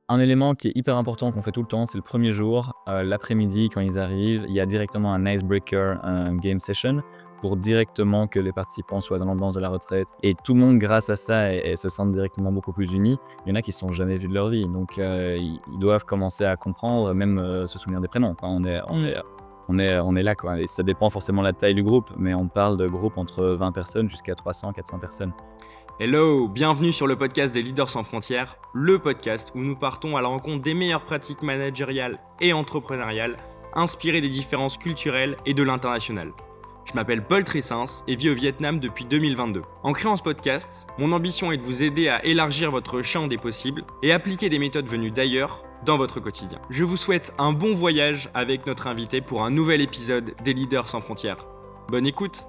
Un élément qui est hyper important qu'on fait tout le temps, c'est le premier jour, l'après-midi quand ils arrivent, il y a directement un icebreaker, game session pour directement que les participants soient dans l'ambiance de la retraite et tout le monde grâce à ça et se sentent directement beaucoup plus unis. Il y en a qui se sont jamais vus de leur vie, donc ils doivent commencer à comprendre, même, se souvenir des prénoms. Enfin, Mmh. on est là, quoi, et ça dépend forcément de la taille du groupe, mais on parle de groupes entre 20 personnes jusqu'à 300-400 personnes. Hello, bienvenue sur le podcast des Leaders sans frontières, le podcast où nous partons à la rencontre des meilleures pratiques managériales et entrepreneuriales, inspirées des différences culturelles et de l'international. Je m'appelle Paul Tressens et vis au Vietnam depuis 2022. En créant ce podcast, mon ambition est de vous aider à élargir votre champ des possibles et appliquer des méthodes venues d'ailleurs dans votre quotidien. Je vous souhaite un bon voyage avec notre invité pour un nouvel épisode des Leaders sans frontières. Bonne écoute!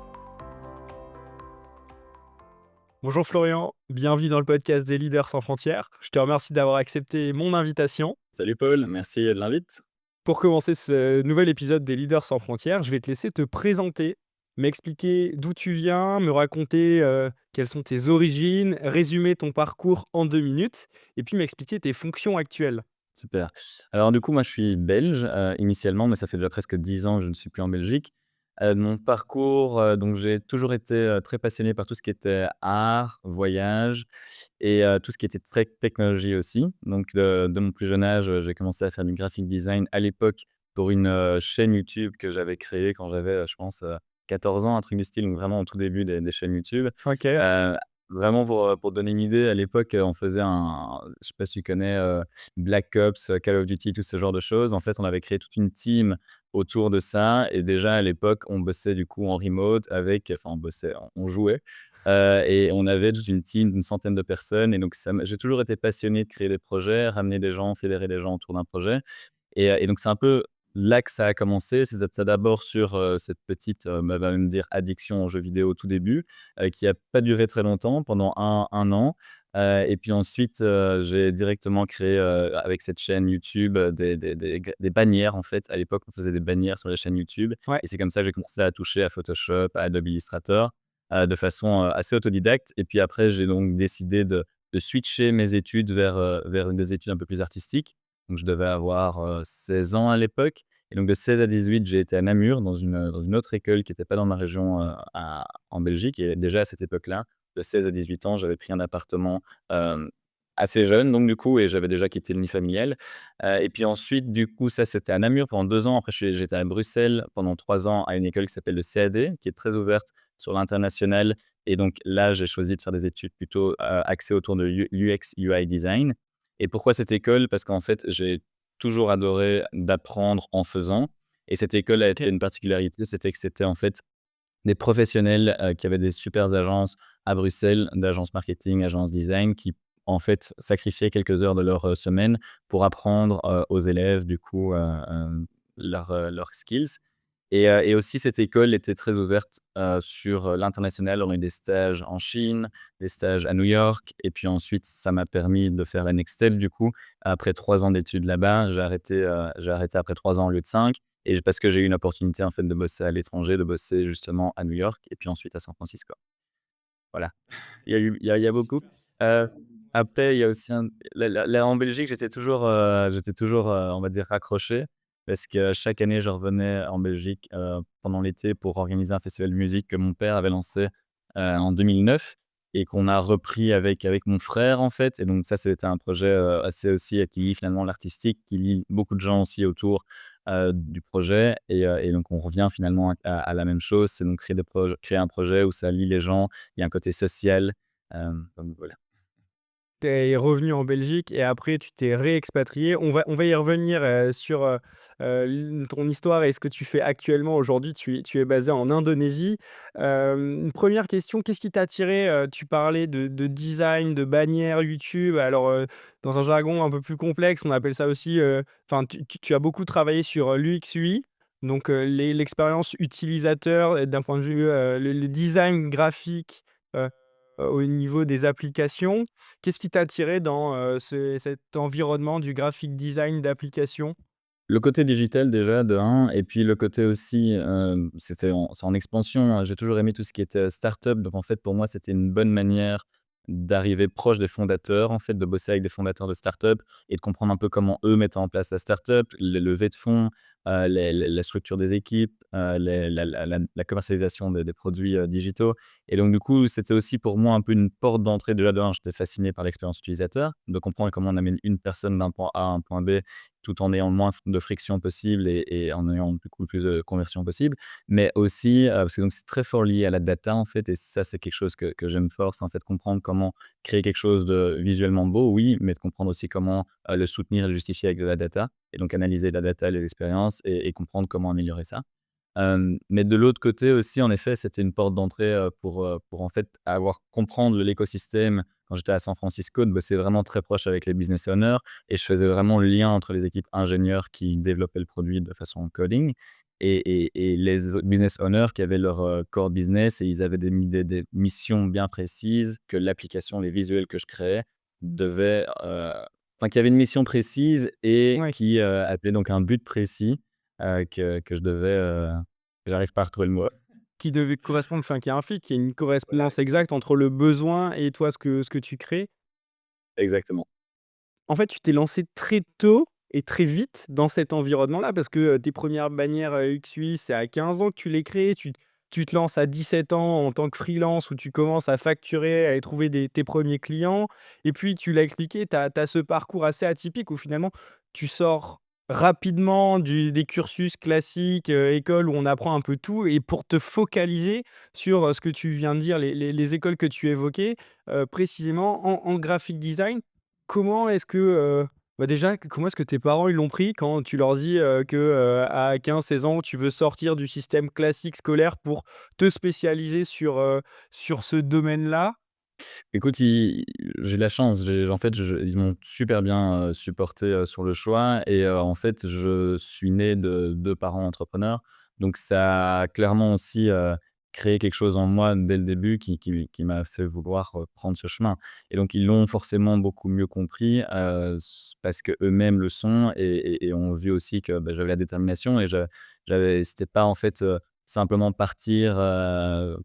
Bonjour Florian, bienvenue dans le podcast des Leaders sans frontières. Je te remercie d'avoir accepté mon invitation. Salut Paul, merci de l'invite. Pour commencer ce nouvel épisode des Leaders sans frontières, je vais te laisser te présenter, m'expliquer d'où tu viens, me raconter quelles sont tes origines, résumer ton parcours en 2 minutes, et puis m'expliquer tes fonctions actuelles. Super. Alors du coup, moi je suis belge, initialement, mais ça fait déjà presque 10 ans que je ne suis plus en Belgique. Mon parcours, donc j'ai toujours été, très passionné par tout ce qui était art, voyage et tout ce qui était très technologie aussi. Donc de mon plus jeune âge, j'ai commencé à faire du graphic design à l'époque pour une, chaîne YouTube que j'avais créée quand j'avais, je pense, 14 ans, un truc du style, donc vraiment au tout début des chaînes YouTube. Ok. Heu, Vraiment pour donner une idée, à l'époque, on faisait un je sais pas si tu connais, Black Ops, Call of Duty, tout ce genre de choses. En fait, on avait créé toute une team autour de ça et déjà à l'époque, on bossait du coup en remote avec enfin on bossait, on jouait, et on avait toute une team d'une centaine de personnes et donc ça m'a j'ai toujours été passionné de créer des projets, ramener des gens, fédérer des gens autour d'un projet et donc c'est un peu là que ça a commencé. C'est d'abord sur, cette petite, on va même dire addiction aux jeux vidéo au tout début, qui a pas duré très longtemps, pendant un an, et puis ensuite, j'ai directement créé, avec cette chaîne YouTube, des bannières en fait. À l'époque, on faisait des bannières sur les chaînes YouTube Ouais. et c'est comme ça que j'ai commencé à toucher à Photoshop, à Adobe Illustrator, de façon, assez autodidacte et puis après j'ai donc décidé de switcher mes études vers des études un peu plus artistiques. Donc je devais avoir, 16 ans à l'époque et donc de 16 à 18, j'ai été à Namur dans une autre école qui était pas dans ma région, à en Belgique et déjà à cette époque-là, de 16 à 18 ans, j'avais pris un appartement, hem, assez jeune donc du coup et j'avais déjà quitté le nid familial, et puis ensuite du coup ça c'était à Namur pendant 2 ans. Après j'étais à Bruxelles pendant 3 ans à une école qui s'appelle le CAD, qui est très ouverte sur l'international et donc là j'ai choisi de faire des études plutôt, axées autour de UX, UI design et pourquoi cette école? Parce qu'en fait, j'ai toujours adoré d'apprendre en faisant et cette école a été Ok. une particularité, c'était que c'était en fait des professionnels, qui avaient des supers agences à Bruxelles, d'agences marketing, agences design qui, en fait, sacrifiaient quelques heures de leur, semaine pour apprendre, aux élèves du coup, leurs skills et aussi cette école était très ouverte, sur, l'international. On a eu des stages en Chine, des stages à New York et puis ensuite ça m'a permis de faire un next step du coup. Après 3 ans d'études là-bas, j'ai arrêté après 3 ans au lieu de 5 et parce que j'ai eu une opportunité en fait de bosser à l'étranger, de bosser justement à New York et puis ensuite à San Francisco. Voilà. Il y a beaucoup. Heu, Après il y a aussi un là en Belgique, j'étais toujours, on va dire raccroché parce que chaque année je revenais en Belgique, pendant l'été pour organiser un festival de musique que mon père avait lancé, en 2009 et qu'on a repris avec mon frère en fait et donc ça c'était un projet, assez aussi qui lie finalement l'artistique, qui lie beaucoup de gens aussi autour, du projet et donc on revient finalement à la même chose, c'est donc créer un projet où ça lie les gens, il y a un côté social, donc voilà. Tu es revenu en Belgique et après tu t'es réexpatrié. On va y revenir, sur, ton histoire et ce que tu fais actuellement. Aujourd'hui, tu es basé en Indonésie. Une 1 question, qu'est-ce qui t'a attiré? Tu parlais de design, de bannières YouTube. Alors, dans un jargon un peu plus complexe, on appelle ça aussi, enfin, tu as beaucoup travaillé sur, l'UX/UI, donc, l'expérience utilisateur et d'un point de vue, le design graphique, au niveau des applications. Qu'est-ce qui t'a attiré dans, cet environnement du graphic design d'applications? Le côté digital déjà de un et puis le côté aussi, c'est en expansion, hein. J'ai toujours aimé tout ce qui était start-up donc en fait pour moi c'était une bonne manière, d'arriver proche des fondateurs, en fait, de bosser avec des fondateurs de start-up et de comprendre un peu comment eux mettent en place la start-up, les levées de fonds, les la structure des équipes, les la commercialisation des produits, digitaux. Et donc du coup, c'était aussi pour moi un peu une porte d'entrée. Déjà de 1, j'étais fasciné par l'expérience utilisateur, de comprendre comment on amène une personne d'un point A à un point B, tout en ayant le moins de friction possible et en ayant du coup le plus de conversion possible. Mais aussi, parce que donc c'est très fort lié à la data en fait et ça c'est quelque chose que j'aime fort, c'est en fait comprendre comment créer quelque chose de visuellement beau, oui, mais de comprendre aussi comment, le soutenir et le justifier avec de la data et donc analyser la data, les expériences et comprendre comment améliorer ça. Mais de l'autre côté aussi, en effet, c'était une porte d'entrée, pour en fait avoir comprendre l'écosystème. Quand j'étais à San Francisco, de bosser vraiment très proche avec les business owners et je faisais vraiment le lien entre les équipes ingénieurs qui développaient le produit de façon coding et les business owners qui avaient leur, core business et ils avaient des missions bien précises que l'application, les visuels que je créais devaient, enfin, qui avaient une mission précise et Ouais, qui, appelaient donc un but précis, que je devais, j'arrive pas à retrouver le mot. qui devait correspondre, enfin, qu'il y a un fit, qu'il y ait une Voilà, correspondance exacte entre le besoin et toi ce que tu crées. exactement. En fait, tu t'es lancé très tôt et très vite dans cet environnement-là parce que, tes premières bannières, XUI, c'est à 15 ans que tu les crées. Tu te lances à 17 ans en tant que freelance où tu commences à facturer, à trouver tes premiers clients et puis tu l'as expliqué, tu as ce parcours assez atypique où finalement tu sors rapidement des cursus classiques, école où on apprend un peu tout et pour te focaliser sur, ce que tu viens de dire, les écoles que tu évoquais, précisément en graphic design. Comment est-ce que, bah, déjà, comment est-ce que tes parents, ils l'ont pris quand tu leur dis, que, à 15-16 ans, tu veux sortir du système classique scolaire pour te spécialiser sur ce domaine-là? Écoute, ils j'ai de la chance, j'ai en fait, ils m'ont super bien, supporté, sur le choix et en fait, je suis né de 2 parents entrepreneurs, donc ça a clairement aussi, créé quelque chose en moi dès le début qui m'a fait vouloir, prendre ce chemin et donc ils l'ont forcément beaucoup mieux compris, s parce qu'eux-mêmes le sont et ont vu aussi que, bah, j'avais la détermination et c'était pas en fait, simplement partir,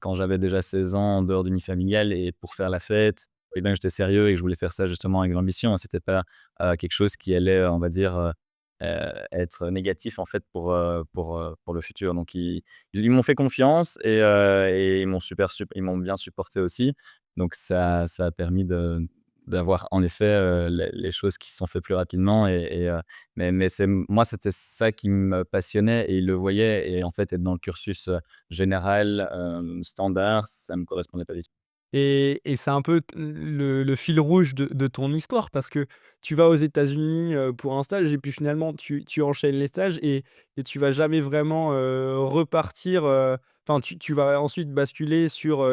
quand j'avais déjà 16 ans en dehors du nid familial et pour faire la fête et bien que j'étais sérieux et que je voulais faire ça justement avec l'ambition. C'était pas, quelque chose qui allait, on va dire, être négatif en fait pour le futur. Donc ils m'ont fait confiance et ils m'ont ils m'ont bien supporté aussi. Donc ça a permis d'avoir en effet, les choses qui se sont fait plus rapidement mais moi, c'était ça qui me passionnait et ils le voyaient et en fait, être dans le cursus, général, standard, ça me correspondait pas du tout. Et c'est un peu le fil rouge de ton histoire parce que tu vas aux États-Unis, pour un stage et puis finalement tu enchaînes les stages et tu vas jamais vraiment, repartir, enfin tu vas ensuite basculer sur,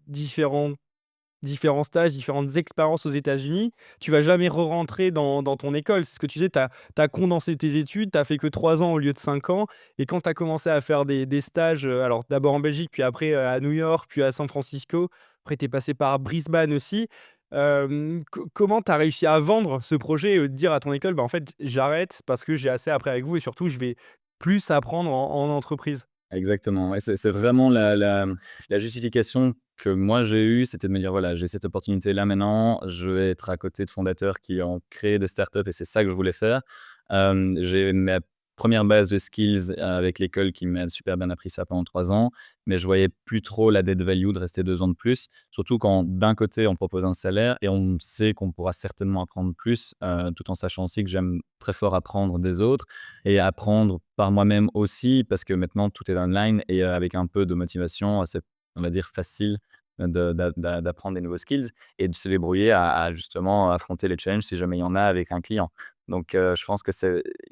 différents stages, différentes expériences aux États-Unis. Tu vas jamais re-rentrer dans ton école. C'est ce que tu disais, tu as condensé tes études, tu as fait que 3 ans au lieu de 5 ans et quand tu as commencé à faire des stages, alors d'abord en Belgique, puis après, à New York, puis à San Francisco, après tu es passé par Brisbane aussi. Comment tu as réussi à vendre ce projet et de dire à ton école: «Bah, en fait, j'arrête parce que j'ai assez appris avec vous et surtout je vais plus apprendre en entreprise»? Exactement, ouais, c'est vraiment la justification que moi j'ai eue, c'était de me dire: «Voilà, j'ai cette opportunité-là maintenant, je vais être à côté de fondateurs qui ont créé des startups et c'est ça que je voulais faire». J'ai ma première base de skills avec l'école qui m'a super bien appris ça pendant 3 ans, mais je voyais plus trop l'added value de rester 2 ans de plus. Surtout quand d'un côté on propose un salaire et on sait qu'on pourra certainement apprendre plus, tout en sachant aussi que j'aime très fort apprendre des autres et apprendre par moi-même aussi parce que maintenant tout est online et avec un peu de motivation, c'est, on va dire, facile d'apprendre des nouveaux skills et de se débrouiller à justement affronter les challenges si jamais il y en a avec un client. Donc je pense que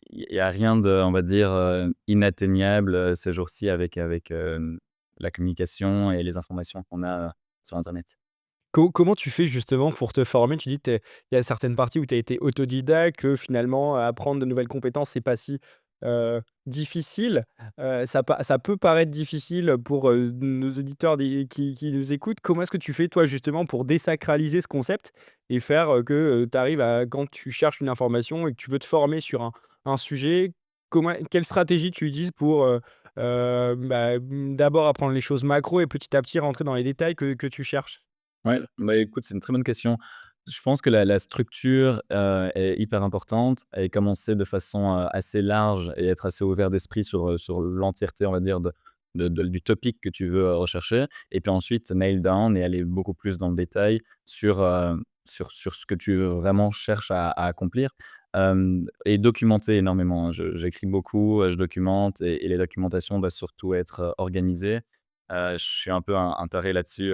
il y a rien de, on va dire, inatteignable, ces jours-ci avec la communication et les informations qu'on a, sur internet. Comment tu fais justement pour te former? Tu dis que il y a certaines parties où tu as été autodidacte, que finalement, apprendre de nouvelles compétences, c'est pas si, difficile. Ça peut paraître difficile pour, nos auditeurs qui nous écoutent. Comment est-ce que tu fais toi justement pour désacraliser ce concept et faire, que, tu arrives à quand tu cherches une information et que tu veux te former sur un sujet, quelle stratégie tu utilises pour, d'abord apprendre les choses macro et petit à petit rentrer dans les détails que tu cherches? Ouais, bah, écoute, c'est une très bonne question. Je pense que la structure, est hyper importante et commencer de façon, assez large et être assez ouvert d'esprit sur l'entièreté, on va dire, du topic que tu veux, rechercher et puis ensuite nail down et aller beaucoup plus dans le détail sur ce que tu vraiment cherches à accomplir, et documenter énormément, hein. J'écris beaucoup, je documente et les documentations doivent surtout être, organisées. Je suis un peu un taré là-dessus,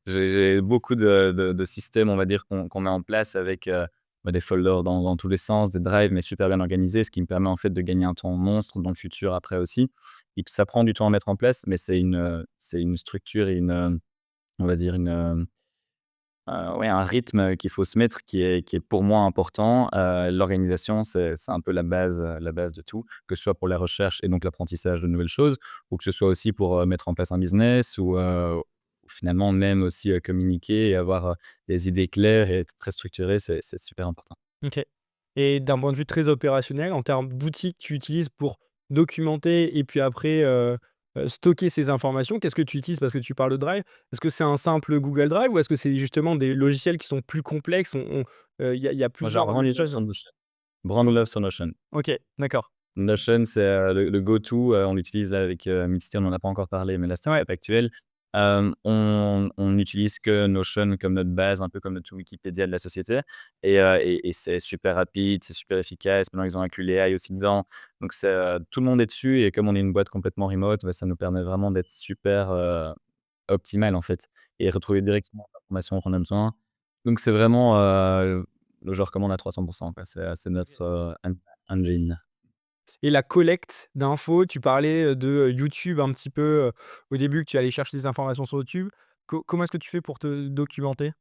j'ai beaucoup de systèmes, on va dire, qu'on met en place avec, bah, des folders dans tous les sens, des drives, mais super bien organisés, ce qui me permet, en fait, de gagner un temps monstre dans le futur après aussi. Et puis ça prend du temps à mettre en place, mais c'est une structure et on va dire ouais, un rythme qu'il faut se mettre qui est pour moi important. L'organisation, c'est un peu la base de tout, que ce soit pour la recherche et donc l'apprentissage de nouvelles choses ou que ce soit aussi pour, mettre en place un business ou finalement même aussi, communiquer et avoir, des idées claires et être très structuré, c'est super important. OK. Et d'un point de vue très opérationnel, en termes d'outils que tu utilises pour documenter et puis après, stocker ces informations, qu'est-ce que tu utilises? Parce que tu parles de Drive. Est-ce que c'est un simple Google Drive ou est-ce que c'est justement des logiciels qui sont plus complexes? Il y a Moi, plusieurs j'apprends l'usage sur Notion. Brand love sur Notion. OK, d'accord. Notion, c'est, le go-to, on l'utilise là avec, Midsteer, on n'en a pas encore parlé, mais la Ouais. startup actuelle. On n'utilise que Notion comme notre base, un peu comme notre Wikipédia de la société et c'est super rapide, c'est super efficace. Maintenant, ils ont inclus l'AI aussi dedans. Donc c'est, tout le monde est dessus et comme on est une boîte complètement remote, bah, ça nous permet vraiment d'être super, optimal, en fait et retrouver directement l'information qu'on a besoin. Donc c'est vraiment, je recommande à 300 quoi. C'est notre, engine. Et la collecte d'infos, tu parlais, de YouTube un petit peu, au début que tu allais chercher des informations sur YouTube. Comment est-ce que tu fais pour te documenter?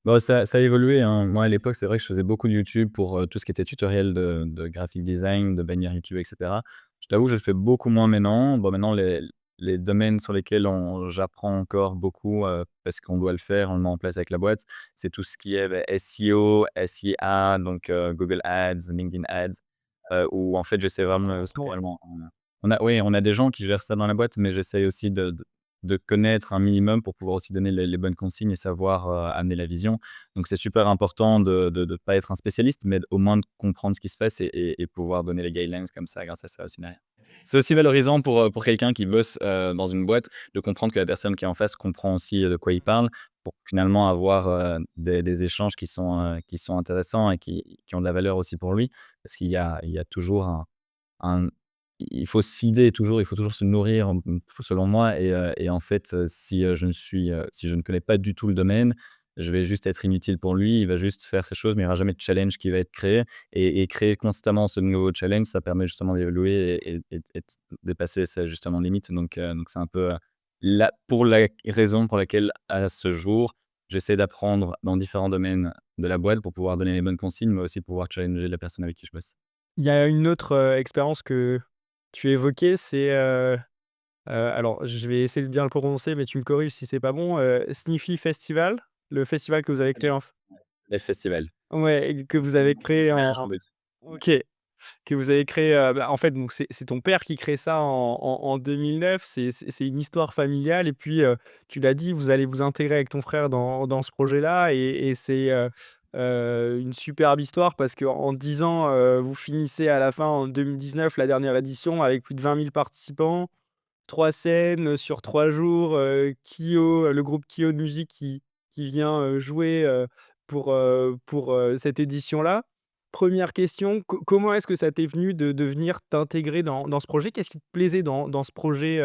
Bah, ça a évolué, hein. Moi, à l'époque, c'est vrai que je faisais beaucoup de YouTube pour, tout ce qui était tutoriel de graphic design, de bannières YouTube et cetera. Je t'avoue que je le fais beaucoup moins maintenant. Bon, maintenant les domaines sur lesquels j'apprends encore beaucoup, parce qu'on doit le faire, on le met en place avec la boîte, c'est tout ce qui est, bah, SEO, SIA, donc Google Ads, LinkedIn Ads, où en fait, j'essaie vraiment, Ouais. spécialement on a oui, on a des gens qui gèrent ça dans la boîte, mais j'essaye aussi de connaître un minimum pour pouvoir aussi donner les bonnes consignes et savoir, amener la vision. Donc c'est super important de pas être un spécialiste, mais au moins de comprendre ce qui se passe et pouvoir donner les guidelines comme ça grâce à ça aussi derrière. C'est aussi valorisant pour quelqu'un qui bosse, dans une boîte, de comprendre que la personne qui est en face comprend aussi, de quoi il parle, pour finalement avoir, des échanges qui sont intéressants et qui ont de la valeur aussi pour lui. Parce il y a toujours un il faut se feeder toujours, il faut toujours se nourrir, selon moi et en fait, si je ne connais pas du tout le domaine, je vais juste être inutile pour lui. Il va juste faire ses choses, mais il n'y aura jamais de challenge qui va être créé et créer constamment ce nouveau challenge, ça permet justement d'évoluer et de dépasser ses justement limites donc c'est un peu, la raison pour laquelle, à ce jour, j'essaie d'apprendre dans différents domaines de la boîte pour pouvoir donner les bonnes consignes, mais aussi pouvoir challenger la personne avec qui je bosse. Il y a une autre, expérience que tu évoquais, c'est, alors je vais essayer de bien le prononcer, mais tu me corriges si c'est pas bon, Sniffy Festival? Le festival que vous avez créé en f Les festivals. ouais, et que vous C'est avez mon créé frère, en OK. Que vous avez créé, en fait, donc c'est ton père qui crée ça en 2009. C'est une histoire familiale et puis, tu l'as dit, vous allez vous intégrer avec ton frère dans ce projet-là et c'est, une superbe histoire parce qu'en 10 ans, vous finissez à la fin en 2019 la dernière édition avec plus de 20 000 participants, 3 scènes, sur 3 jours, Kyo, le groupe Kyo de musique qui vient, jouer, pour cette édition-là. Première question, comment est-ce que ça t'est venu de venir t'intégrer dans ce projet? Qu'est-ce qui te plaisait dans ce projet,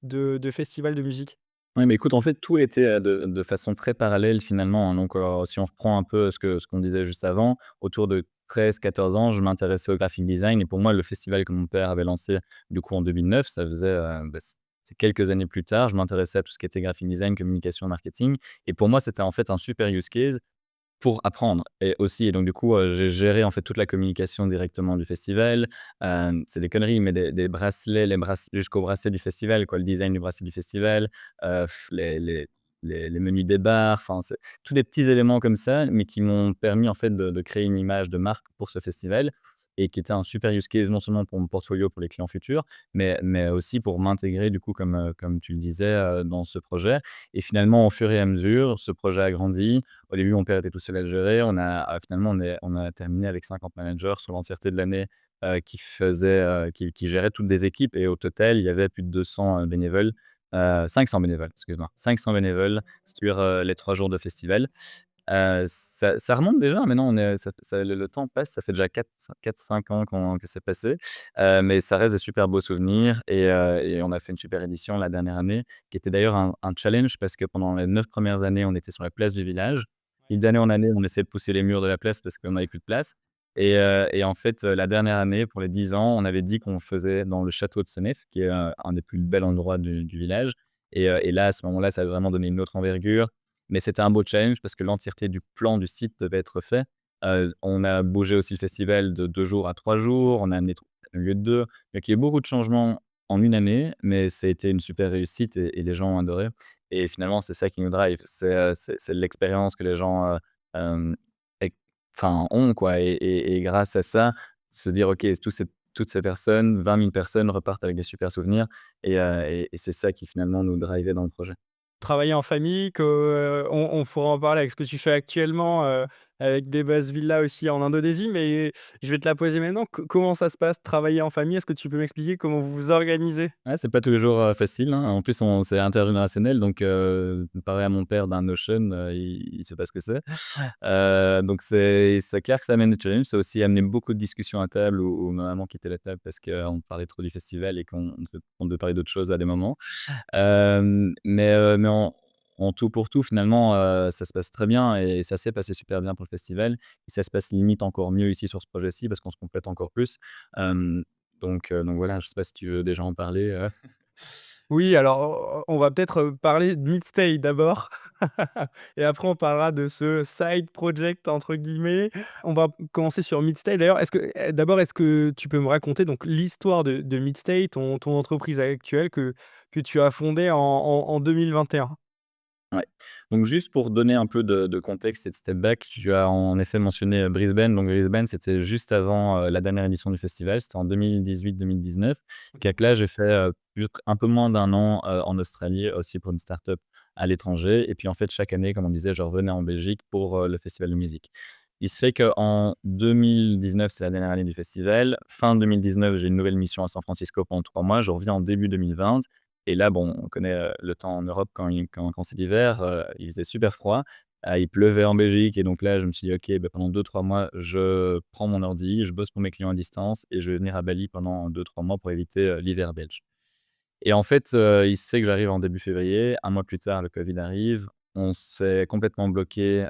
de festival de musique? Oui, mais écoute, en fait, tout était, de façon très parallèle finalement, hein. Donc, si on reprend un peu ce qu'on disait juste avant, autour de 13 14 ans, je m'intéressais au graphic design et pour moi, le festival que mon père avait lancé, du coup, en 2009, ça faisait, bah, c'est quelques années plus tard, je m'intéressais à tout ce qui était graphic design, communication, marketing et pour moi, c'était en fait un super use case pour apprendre et aussi et donc du coup, j'ai géré en fait toute la communication directement du festival. C'est des conneries, mais des bracelets, les jusqu'au bracelet du festival quoi, le design du bracelet du festival, les les menus des bars, enfin, c'est tous des petits éléments comme ça, mais qui m'ont permis en fait de créer une image de marque pour ce festival et qui était un super use case non seulement pour mon portfolio, pour les clients futurs, mais aussi pour m'intégrer du coup comme tu le disais, dans ce projet et finalement au fur et à mesure, ce projet a grandi. Au début, mon père était tout seul à le gérer. Finalement on a terminé avec 50 managers sur l'entièreté de l'année, qui géraient toutes des équipes et au total, il y avait plus de 200, bénévoles, 500 bénévoles, excuse-moi, 500 bénévoles sur, les 3 jours de festival. Ça remonte déjà, maintenant on est ça le temps passe, ça fait déjà 4-5 ans que c'est passé, mais ça reste des super beaux souvenirs et on a fait une super édition la dernière année, qui était d'ailleurs un challenge parce que pendant les 9 premières années, on était sur la place du village et d'année en année, on essayait de pousser les murs de la place parce qu'on avait plus de place et en fait, la dernière année, pour les 10 ans, on avait dit qu'on faisait dans le château de Senef, qui est, un des plus bels endroits du village et là, à ce moment-là, ça a vraiment donné une autre envergure. Mais c'était un beau challenge parce que l'entièreté du plan du site devait être fait. On a bougé aussi le festival de 2 jours à 3 jours, on a amené au lieu de 2. Donc il y a eu beaucoup de changements en une année, mais ça a été une super réussite et les gens ont adoré et finalement, c'est ça qui nous drive. C'est l'expérience que les gens, hem, ec enfin ont quoi et grâce à ça, se dire: «OK, toutes ces personnes, 20 000 personnes repartent avec des super souvenirs» et c'est ça qui finalement nous drivait dans le projet. Travailler en famille, on pourra en parler avec ce que tu fais actuellement, avec des bases villas aussi en Indonésie, mais je vais te la poser maintenant. Comment ça se passe, travailler en famille? Est-ce que tu peux m'expliquer comment vous vous organisez? Ouais, c'est pas tous les jours, facile, hein. En plus, on c'est intergénérationnel donc pareil à mon père d'un Notion, il sait pas ce que c'est. Donc c'est clair que ça amène des challenges. Ça a aussi amené beaucoup de discussions à table où ma maman quittait la table parce qu'on parlait trop du festival et qu'on devait parler d'autres choses à des moments. Mais en tout pour tout, finalement, ça se passe très bien et ça s'est passé super bien pour le festival et ça se passe limite encore mieux ici sur ce projet-ci parce qu'on se complète encore plus. Hem, donc voilà, je sais pas si tu veux déjà en parler, Oui, alors on va peut-être, parler de Midstay d'abord et après on parlera de ce «side project» entre guillemets. On va commencer sur Midstay d'ailleurs. D'abord, est-ce que tu peux me raconter donc l'histoire de Midstay, ton entreprise actuelle que tu as fondée en 2021? Ouais. Donc juste pour donner un peu de contexte et de step back, tu as en effet mentionné, Brisbane. Donc Brisbane, c'était juste avant, la dernière édition du festival, c'était en 2018-2019. OK. Donc là, j'ai fait, un peu moins d'un an, en Australie, aussi pour une start-up à l'étranger et puis en fait, chaque année, comme on disait, je revenais en Belgique pour, le festival de musique. Il se fait qu'en 2019, c'est la dernière année du festival. Fin 2019, j'ai une nouvelle mission à San Francisco pendant 3 mois. Je reviens en début 2020 et là, bon, on connaît, le temps en Europe quand c'est l'hiver, il faisait super froid, il pleuvait en Belgique et donc là, je me suis dit: «OK, bah, pendant 2-3 mois, je prends mon ordi, je bosse pour mes clients à distance et je vais venir à Bali pendant 2-3 mois pour éviter, l'hiver belge» et en fait, il se fait que j'arrive en début février. Un mois plus tard, le covid arrive. On se fait complètement bloquer,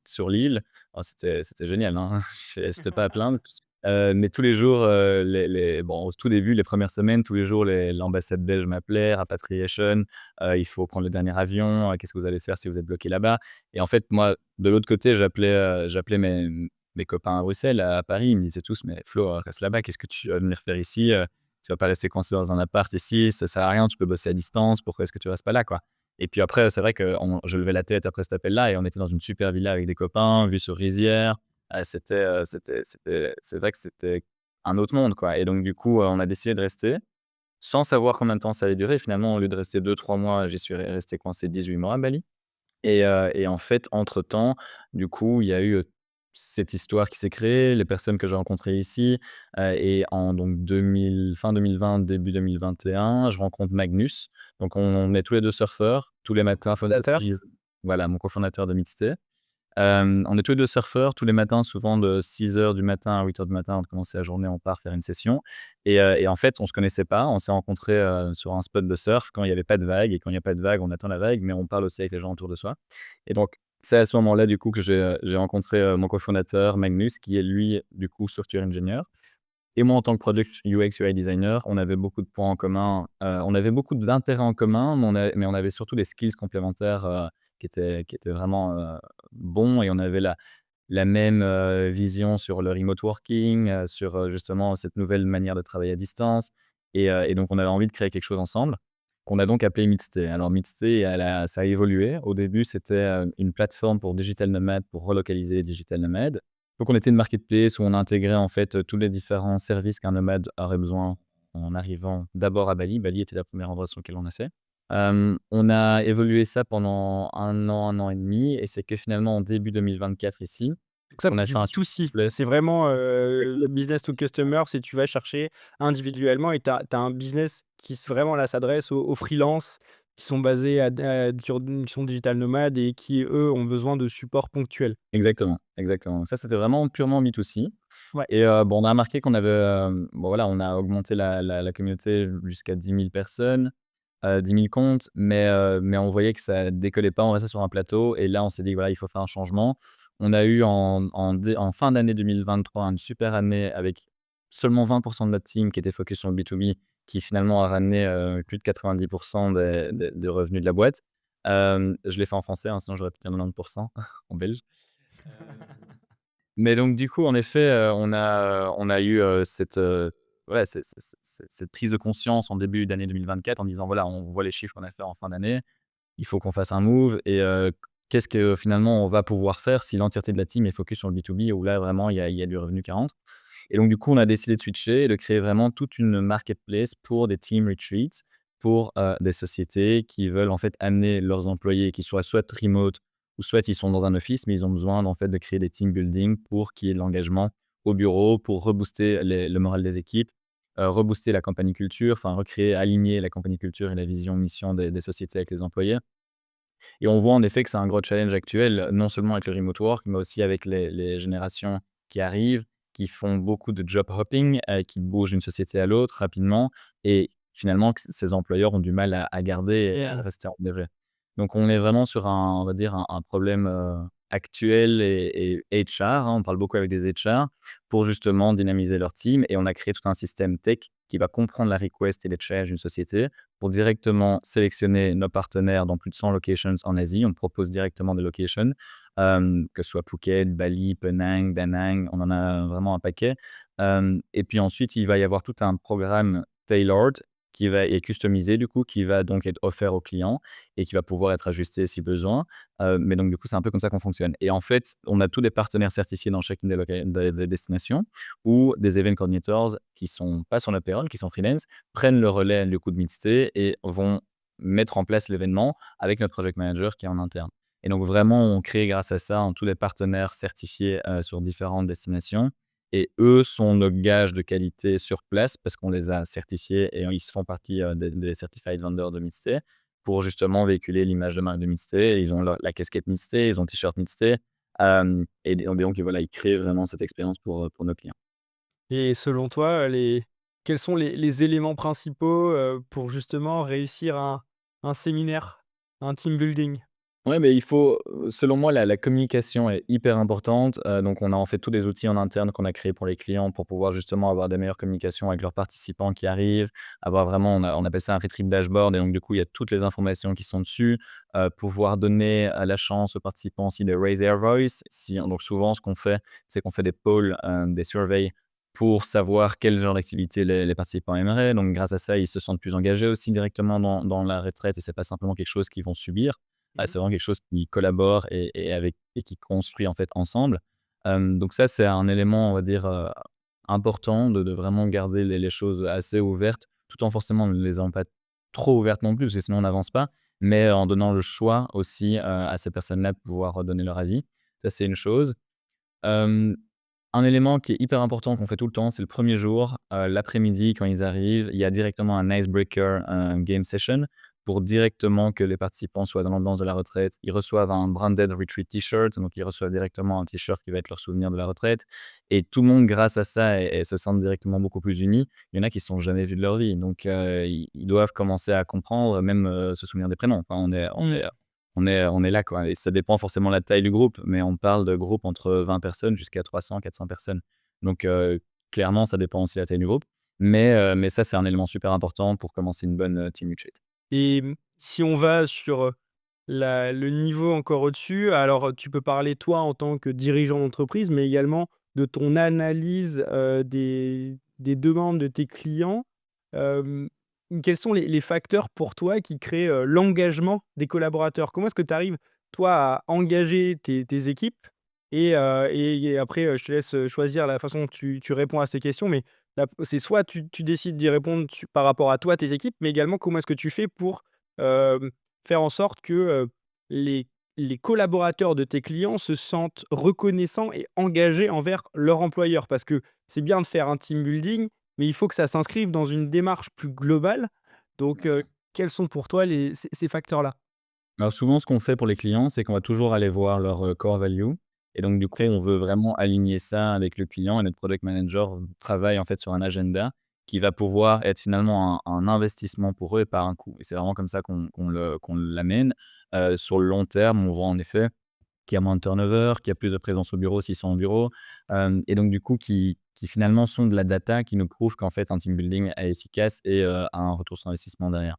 sur l'île. Alors c'était génial, hein, c'était pas à plaindre. Mais tous les jours, au tout début, les premières semaines, tous les jours, l'ambassade belge m'appelait: «Rapatriation, il faut prendre le dernier avion, qu'est-ce que vous allez faire si vous êtes bloqué là-bas?» et en fait, moi, de l'autre côté, j'appelais mes copains à Bruxelles, à Paris. Ils me disaient tous: «Mais Flo, reste là-bas, qu'est-ce que tu vas venir faire ici? Tu vas pas rester coincé dans un appart ici, ça sert à rien, tu peux bosser à distance, pourquoi est-ce que tu restes pas là, quoi?» et puis après, c'est vrai que je levais la tête après cet appel-là et on était dans une super villa avec des copains, vue sur rizière. C'est vrai que c'était un autre monde, quoi et donc du coup, on a décidé de rester, sans savoir combien de temps ça allait durer. Finalement, au lieu de rester 2-3 mois, j'y suis resté coincé 18 mois à Bali. Et en fait, entre-temps, du coup, il y a eu, cette histoire qui s'est créée, les personnes que j'ai rencontrées ici, et en donc 2020, début 2021, je rencontre Magnus. Donc on est tous les 2 surfeurs, tous les matins Fondateur? fondatrice voilà, mon cofondateur de Mixte. On est tous les 2 surfeurs, tous les matins, souvent de 6 heures du matin à 8 heures du matin, avant de commencer la journée, on part faire une session et en fait, on se connaissait pas. On s'est rencontrés, sur un spot de surf quand il y avait pas de vagues et quand il y a pas de vagues, on attend la vague, mais on parle aussi avec les gens autour de soi et donc c'est à ce moment-là, du coup, que j'ai rencontré, mon cofondateur Magnus qui est lui, du coup, software engineer et moi en tant que product UX UI designer. On avait beaucoup de points en commun, on avait beaucoup d'intérêts en commun, mais on avait surtout des skills complémentaires, qui étaient vraiment, bons et on avait la même, vision sur le remote working, sur, justement cette nouvelle manière de travailler à distance et donc on avait envie de créer quelque chose ensemble qu'on a donc appelé Meetstay. Alors Meetstay, ça a évolué. Au début, c'était, une plateforme pour digital nomades, pour relocaliser les digital nomades. Donc on était une marketplace où on intégrait en fait, tous les différents services qu'un nomade aurait besoin en arrivant d'abord à Bali. Bali était la première endroit sur lequel on a fait. On a évolué ça pendant un an et demi et c'est que finalement en début 2024 ici, Donc ça, on c'est a du fait un B2C. succès. C'est vraiment, le business to customer, c'est tu vas chercher individuellement et tu as un business qui vraiment là s'adresse aux freelances qui sont basés qui sont digital nomades et qui, eux, ont besoin de support ponctuel. Exactement, exactement. Ça, c'était vraiment purement B2C Ouais. et bon, on a remarqué qu'on avait, bon voilà, on a augmenté la communauté jusqu'à 10 000 personnes, 10 000 comptes, mais on voyait que ça décollait pas, on restait sur un plateau et là, on s'est dit: «Voilà, il faut faire un changement». On a eu en fin d'année 2023 une super année avec seulement 20 de notre team qui était focus sur le B2B, qui finalement a ramené, plus de 90 des revenus de la boîte. Je l'ai fait en français, hein, sinon j'aurais pu dire 90 en belge. Mais donc du coup, en effet, on a eu, cette, ouais, cette prise de conscience en début d'année 2024 en disant: «Voilà, on voit les chiffres qu'on a fait en fin d'année, il faut qu'on fasse un move et qu'est-ce que finalement on va pouvoir faire si l'entièreté de la team est focus sur le B2B où là vraiment il y a du revenu qui rentre?» Et donc du coup, on a décidé de switcher et de créer vraiment toute une marketplace pour des team retreats, pour, des sociétés qui veulent en fait amener leurs employés qui soient soit remote ou soit ils sont dans un office, mais ils ont besoin en fait de créer des team building pour qu'il y ait de l'engagement au bureau, pour rebooster le moral des équipes, rebooster la compagnie culture, enfin recréer, aligner la compagnie culture et la vision mission des sociétés avec les employés. Et on voit en effet que c'est un gros challenge actuel, non seulement avec le remote work, mais aussi avec les générations qui arrivent, qui font beaucoup de job hopping, qui bougent d'une société à l'autre rapidement et finalement que ces employeurs ont du mal à garder et à rester engagés. Donc on est vraiment sur un on va dire un problème, actuel et HR, hein. On parle beaucoup avec des HR pour justement dynamiser leur team et on a créé tout un système tech qui va comprendre la request et les challenges d'une société pour directement sélectionner nos partenaires dans plus de 100 locations en Asie. On propose directement des locations, que ce soit Phuket, Bali, Penang, Da Nang, on en a vraiment un paquet. Et puis ensuite, il va y avoir tout un programme tailored qui va être customisé du coup, qui va donc être offert aux clients et qui va pouvoir être ajusté si besoin. Mais donc du coup, c'est un peu comme ça qu'on fonctionne et en fait, on a tous des partenaires certifiés dans chacune des destinations ou des event coordinators qui sont pas sur notre payroll, qui sont freelance, prennent le relais du coup de Midstay et vont mettre en place l'événement avec notre project manager qui est en interne. Et donc vraiment, on crée grâce à ça, tous les partenaires certifiés, sur différentes destinations et eux sont nos gages de qualité sur place parce qu'on les a certifiés et ils se font partie, des certified vendors de Midstay pour justement véhiculer l'image de marque de Midstay. Ils ont la casquette Midstay, ils ont le t-shirt Midstay, et donc voilà, ils créent vraiment cette expérience pour nos clients. Et selon toi, quels sont les éléments principaux, pour justement réussir un séminaire, un team building? Ouais, mais il faut, selon moi, la communication est hyper importante, donc on a en fait tous des outils en interne qu'on a créés pour les clients pour pouvoir justement avoir des meilleures communications avec leurs participants qui arrivent, avoir vraiment on appelle ça un Retrieve dashboard et donc du coup, il y a toutes les informations qui sont dessus, pouvoir donner, la chance aux participants aussi de raise their voice. Si donc souvent ce qu'on fait, c'est qu'on fait des polls, des surveys pour savoir quel genre d'activité les participants aimeraient, donc grâce à ça, ils se sentent plus engagés aussi directement dans la retraite et c'est pas simplement quelque chose qu'ils vont subir. Ah, Mmh. c'est vraiment quelque chose qui collabore et qui construit, en fait, ensemble. Donc ça, c'est un élément, on va dire, important de vraiment garder les choses assez ouvertes, tout en forcément ne les ayant pas trop ouvertes non plus, parce que sinon on n'avance pas, mais en donnant le choix aussi, à ces personnes-là de pouvoir donner leur avis. Ça, c'est une chose. Hem, un élément qui est hyper important qu'on fait tout le temps, c'est le premier jour, l'après-midi quand ils arrivent, il y a directement un icebreaker, un game session pour directement que les participants soient dans l'ambiance de la retraite. Ils reçoivent un branded retreat t-shirt, donc ils reçoivent directement un t-shirt qui va être leur souvenir de la retraite et tout le monde grâce à ça et se sentent directement beaucoup plus unis. Il y en a qui ne se sont jamais vus de leur vie, donc ils doivent commencer à comprendre, même, se souvenir des prénoms. Enfin, Mmh. on est là, quoi et ça dépend forcément de la taille du groupe, mais on parle de groupes entre 20 personnes jusqu'à 300-400 personnes. Donc clairement, ça dépend aussi de la taille du groupe, mais ça, c'est un élément super important pour commencer une bonne, team retreat. Et si on va sur, le niveau encore au-dessus, alors, tu peux parler toi en tant que dirigeant d'entreprise, mais également de ton analyse, des demandes de tes clients. quels sont les facteurs pour toi qui créent, l'engagement des collaborateurs? Comment est-ce que tu arrives, toi, à engager tes équipes? Et après, je te laisse, choisir la façon dont tu réponds à ces questions, mais c'est soit tu décides d'y répondre par rapport à toi, tes équipes, mais également comment est-ce que tu fais pour, hem, faire en sorte que, les les collaborateurs de tes clients se sentent reconnaissants et engagés envers leur employeur? Parce que c'est bien de faire un team building, mais il faut que ça s'inscrive dans une démarche plus globale. Donc, Bien sûr. quels sont pour toi ces facteurs-là? Alors souvent, ce qu'on fait pour les clients, c'est qu'on va toujours aller voir leur core value et donc du coup, OK. on veut vraiment aligner ça avec le client et notre product manager travaille en fait sur un agenda qui va pouvoir être finalement un investissement pour eux et pas un coût et c'est vraiment comme ça qu'on l'amène. Sur le long terme, on voit en effet qu'il y a moins de turnover, qu'il y a plus de présence au bureau s'ils sont au bureau, et donc du coup qui finalement sont de la data qui nous prouve qu'en fait un team building est efficace et a un retour sur investissement derrière.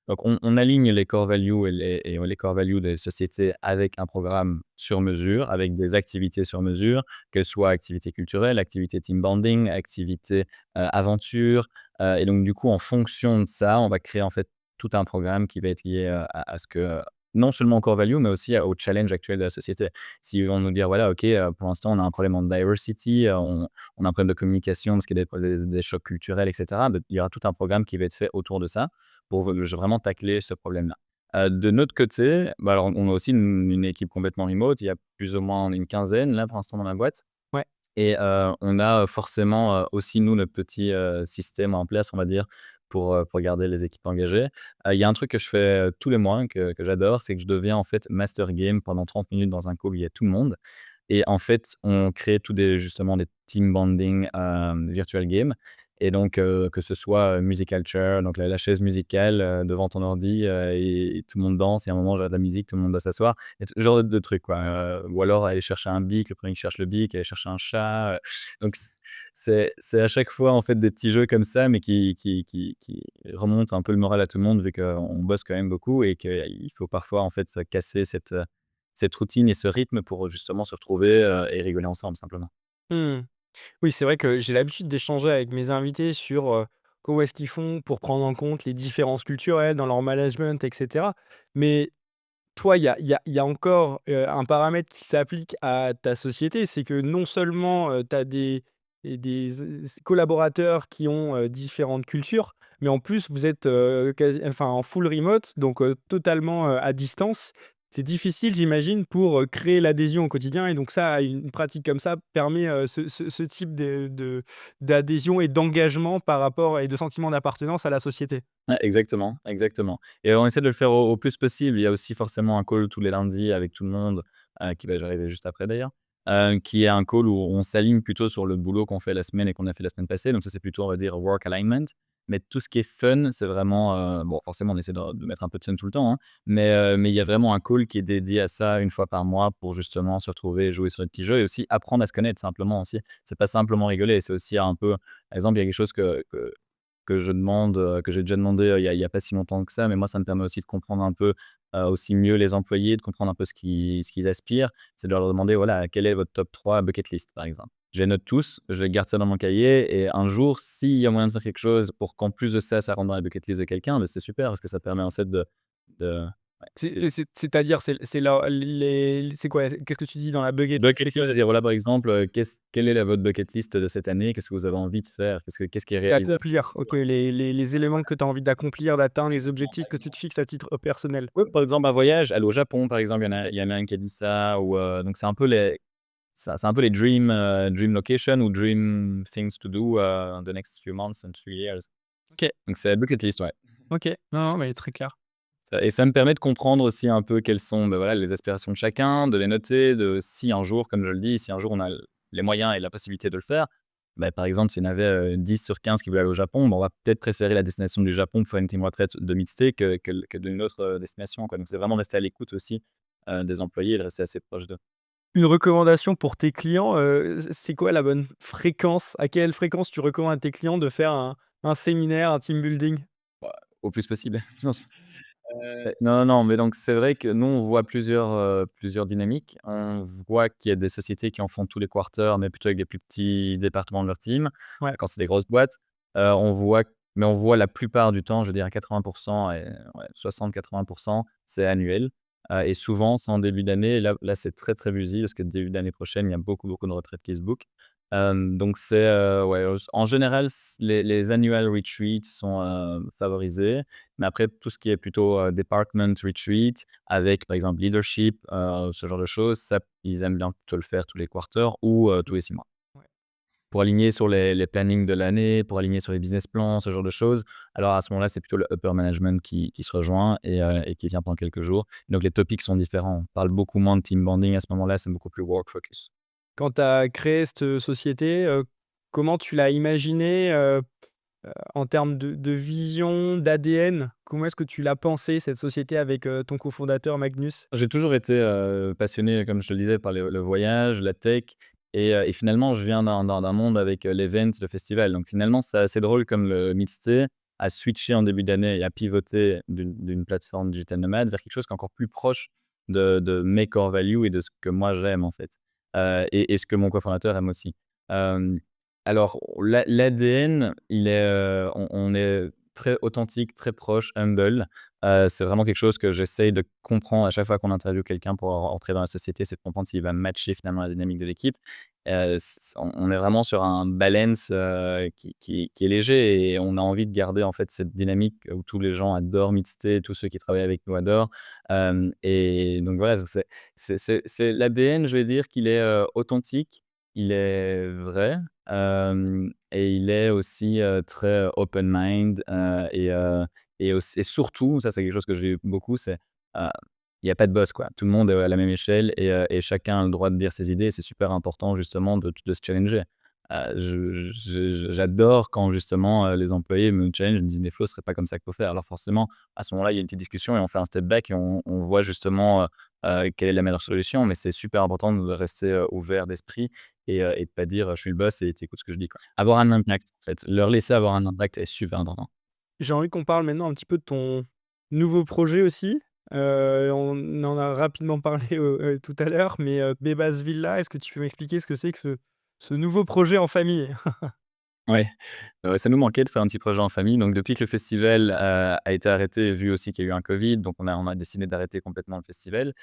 Donc on aligne les core values et les core values des sociétés avec un programme sur mesure, avec des activités sur mesure, qu'elles soient activités culturelles, activités team bonding, activités, aventure, et donc du coup, en fonction de ça, on va créer en fait tout un programme qui va être lié, à ce que, non seulement aux core values, mais aussi au challenge actuel de la société. S'ils vont nous dire: «Voilà, OK, pour l'instant, on a un problème en diversity, on a un problème de communication parce qu'il y a des chocs culturels et cetera», bah, il y aura tout un programme qui va être fait autour de ça pour vraiment tacler ce problème-là. De notre côté, bah, alors on a aussi une équipe complètement remote. Il y a plus ou moins une quinzaine là pour l'instant dans la boîte Ouais. et on a forcément, aussi nous notre petit, système en place on va dire pour garder les équipes engagées. Il y a un truc que je fais, tous les mois que j'adore, c'est que je deviens en fait master game pendant 30 minutes dans un call où il y a tout le monde et en fait, on crée tous des justement des team bonding, virtual games et donc que ce soit, musical chair, donc la chaise musicale, devant ton ordi, et tout le monde danse et à un moment, il y a de la musique, tout le monde doit s'asseoir et ce genre de trucs quoi, ou alors aller chercher un bic, le premier qui cherche le bic, aller chercher un chat, donc c'est à chaque fois en fait des petits jeux comme ça, mais qui remontent un peu le moral à tout le monde vu qu'on bosse quand même beaucoup et qu'il faut parfois en fait se casser cette routine et ce rythme pour justement se retrouver, et rigoler ensemble simplement. Mmh. Oui, c'est vrai que j'ai l'habitude d'échanger avec mes invités sur, comment est-ce qu'ils font pour prendre en compte les différences culturelles dans leur management et cetera. Mais toi, il y a encore, un paramètre qui s'applique à ta société, c'est que non seulement, tu as des collaborateurs qui ont, différentes cultures, mais en plus vous êtes, en full remote, donc totalement, à distance. C'est difficile, j'imagine, pour, créer l'adhésion au quotidien et donc ça, une pratique comme ça permet, ce type d'adhésion et d'engagement par rapport et de sentiment d'appartenance à la société. Ouais, exactement, exactement et on essaie de le faire au plus possible. Il y a aussi forcément un call tous les lundis avec tout le monde, qui va arriver juste après d'ailleurs, qui est un call où on s'aligne plutôt sur le boulot qu'on fait la semaine et qu'on a fait la semaine passée. Donc ça, c'est plutôt, on va dire, work alignment. Mais tout ce qui est fun, c'est vraiment, bon, forcément, on essaie de mettre un peu de fun tout le temps, hein, mais il y a vraiment un call qui est dédié à ça une fois par mois pour justement se retrouver et jouer sur des petits jeux et aussi apprendre à se connaître simplement aussi. C'est pas simplement rigoler, c'est aussi un peu par exemple, il y a quelque chose que je demande, que j'ai déjà demandé, il y a pas si longtemps que ça, mais moi, ça me permet aussi de comprendre un peu, aussi mieux les employés, de comprendre un peu ce qu'ils aspirent. C'est de leur demander, voilà, quel est votre top 3 bucket list, par exemple. Je les note tous, je garde ça dans mon cahier et un jour, s'il y a moyen de faire quelque chose pour qu'en plus de ça, ça rentre dans la bucket list de quelqu'un, bah, c'est super parce que ça permet en fait de ouais. C'est-à-dire, c'est la les c'est quoi? Qu'est-ce que tu dis dans la bucket list? Bucket C'est list, quoi? c'est-à-dire, voilà, par exemple, quelle est la votre bucket list de cette année? Qu'est-ce que vous avez envie de faire? Qu'est-ce qui est réalisable? D'accomplir, OK, les éléments que tu as envie d'accomplir, d'atteindre, les objectifs que tu te fixes à titre, personnel. Oui, par exemple, un voyage, aller au Japon, par exemple, il y en a un qui a dit ça ou donc c'est un peu les dream location ou dream things to do, the next few months and few years. OK, Donc c'est bucket list, ouais. OK. Non, non, mais très clair. Ça me permet de comprendre aussi un peu quelles sont, bah, voilà, les aspirations de chacun, de les noter, de si un jour, comme je le dis, si un jour on a les moyens et la possibilité de le faire, bah, par exemple, s'il y en avait, 10 sur 15 qui veulent aller au Japon, bah, on va peut-être préférer la destination du Japon pour faire une team retraite de mid-stay que d'une autre, destination, quoi. Donc c'est vraiment rester à l'écoute aussi, des employés et de rester assez proche d'eux. Une recommandation pour tes clients, c'est quoi la bonne fréquence? À quelle fréquence tu recommandes à tes clients de faire un séminaire, un team building? Bah, au plus possible. Non, non, non, mais donc c'est vrai que nous, on voit plusieurs dynamiques. On voit qu'il y a des sociétés qui en font tous les quarters, mais plutôt avec des plus petits départements de leur team, Ouais. quand c'est des grosses boîtes. On voit mais on voit la plupart du temps, je dirais 80 et ouais, 60-80, c'est annuel. Et souvent, c'est en début d'année et là, c'est très, très busy parce que début d'année prochaine, il y a beaucoup, beaucoup de retraites qui se bookent. Donc c'est, ouais, en général, les annual retreats sont, favorisés, mais après tout ce qui est plutôt, department retreat avec, par exemple, leadership, ce genre de choses, ça, ils aiment bien plutôt le faire tous les quarters ou, tous les 6 mois. Ouais. Pour aligner sur les plannings de l'année, pour aligner sur les business plans, ce genre de choses. Alors à ce moment-là, c'est plutôt le upper management qui se rejoint et qui vient pendant quelques jours. Donc les topics sont différents. On parle beaucoup moins de team bonding à ce moment-là, c'est beaucoup plus work focus. Quand tu as créé cette société, comment tu l'as imaginée, en termes de vision, d'ADN? Comment est-ce que tu l'as pensée cette société avec, ton cofondateur Magnus? J'ai toujours été, passionné, comme je te le disais, par le voyage, la tech et finalement, je viens d'un monde avec, l'event, le festival. Donc finalement, c'est assez drôle comme le Mixed a switché en début d'année et a pivoté d'une plateforme digital nomade vers quelque chose qui est encore plus proche de mes core values et de ce que moi j'aime, en fait, et ce que mon cofondateur aime aussi. Hem, alors l'ADN, il est, on est très authentique, très proche, humble. C'est vraiment quelque chose que j'essaye de comprendre à chaque fois qu'on interviewe quelqu'un pour entrer dans la société, c'est de comprendre s'il va matcher finalement la dynamique de l'équipe. On est vraiment sur un balance, qui est léger et on a envie de garder en fait cette dynamique où tous les gens adorent Meetstate, tous ceux qui travaillent avec nous adorent. Et donc voilà, c'est l'ADN, je vais dire qu'il est, authentique, il est vrai, et il est aussi, très open mind, et surtout, ça c'est quelque chose que j'ai eu beaucoup, c'est, heu, il y a pas de boss quoi. Tout le monde est à la même échelle et chacun a le droit de dire ses idées et c'est super important justement de se challenger. J'adore quand justement, les employés me challenge, me disent: «Mais Flo, ce serait pas comme ça qu'il faut faire». Alors forcément, à ce moment-là, il y a une petite discussion et on fait un step back et on voit justement, quelle est la meilleure solution. Mais c'est super important de rester, ouvert d'esprit et de pas dire: «Je suis le boss et tu écoutes ce que je dis», quoi. Avoir un impact en fait, leur laisser avoir un impact est super important. J'ai envie qu'on parle maintenant un petit peu de ton nouveau projet aussi. On en a rapidement parlé, tout à l'heure, mais, Bebas Villa, est-ce que tu peux m'expliquer ce que c'est que ce nouveau projet en famille? Ouais, ça nous manquait de faire un petit projet en famille. Donc depuis que le festival, a été arrêté, vu aussi qu'il y a eu un covid, donc on a décidé d'arrêter complètement le festival.